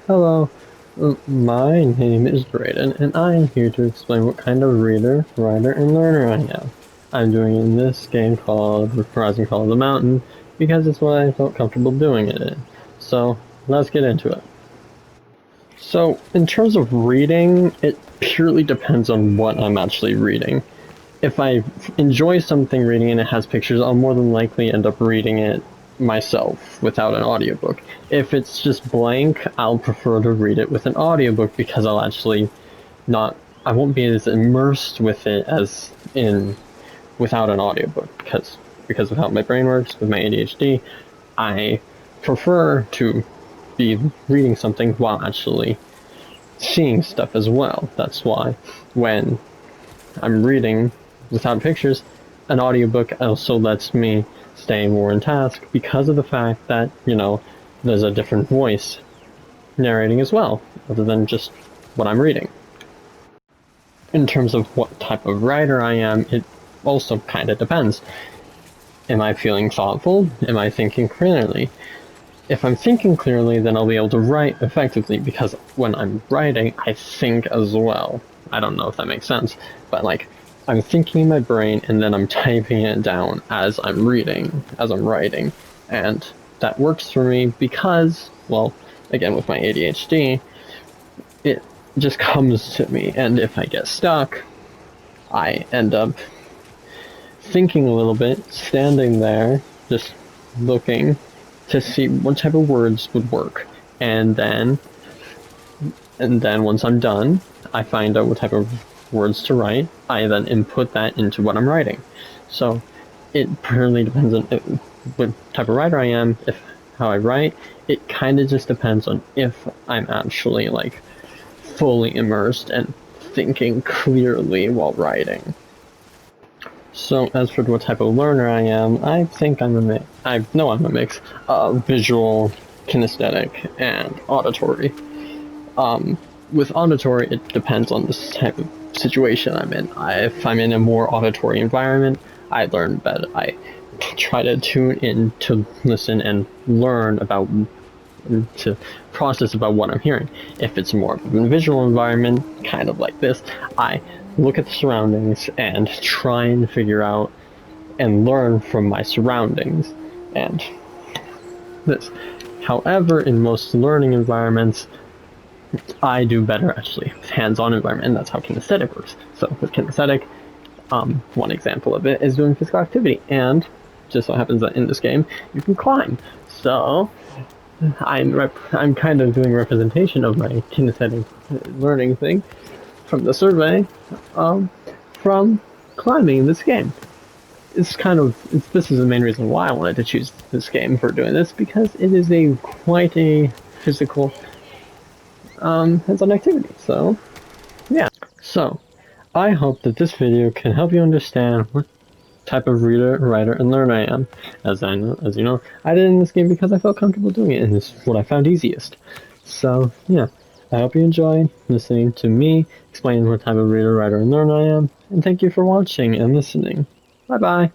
Hello. My name is Brayden, and I am here to explain what kind of reader, writer, and learner I am. I'm doing in this game called Rising Call of the Mountain because it's what I felt comfortable doing it in. So, let's get into it. So, in terms of reading, it purely depends on what I'm actually reading. If I enjoy something reading and it has pictures, I'll more than likely end up reading it myself without an audiobook. If it's just blank, I'll prefer to read it with an audiobook because I'll actually not I won't be as immersed with it as in without an audiobook because of how my brain works with my ADHD, I prefer to be reading something while actually seeing stuff as well. That's why when I'm reading without pictures, an audiobook also lets me stay more in task because of the fact that, there's a different voice narrating as well, other than just what I'm reading. In terms of what type of writer I am, it also kind of depends. Am I feeling thoughtful? Am I thinking clearly? If I'm thinking clearly, then I'll be able to write effectively because when I'm writing, I think as well. I don't know if that makes sense, but I'm thinking in my brain and then I'm typing it down as I'm reading, as I'm writing. And that works for me because, well, again, with my ADHD, it just comes to me. And if I get stuck, I end up thinking a little bit, standing there, just looking to see what type of words would work. And then once I'm done, I find out what type of words to write. I then input that into what I'm writing. So it really depends on what type of writer I am, if how I write. It kind of just depends on if I'm actually fully immersed and thinking clearly while writing. So as for what type of learner I am, I think I'm a mix. I know I'm a mix of visual, kinesthetic, and auditory. With auditory, it depends on the type of situation I'm in. If I'm in a more auditory environment, I learn better. I try to tune in to listen and learn about, to process about what I'm hearing. If it's more of a visual environment, kind of like this, I look at the surroundings and try and figure out and learn from my surroundings and this. However, in most learning environments, I do better actually with hands-on environment, and that's how kinesthetic works. So with kinesthetic, one example of it is doing physical activity, and just so happens that in this game you can climb. So I'm kind of doing representation of my kinesthetic learning thing from the survey, from climbing in this game. This is the main reason why I wanted to choose this game for doing this, because it is quite a physical hands-on activity. So yeah. So I hope that this video can help you understand what type of reader, writer, and learner I am. As you know, I did in this game because I felt comfortable doing it, and it's what I found easiest. So yeah, I hope you enjoyed listening to me explain what type of reader, writer, and learner I am, and thank you for watching and listening. Bye bye.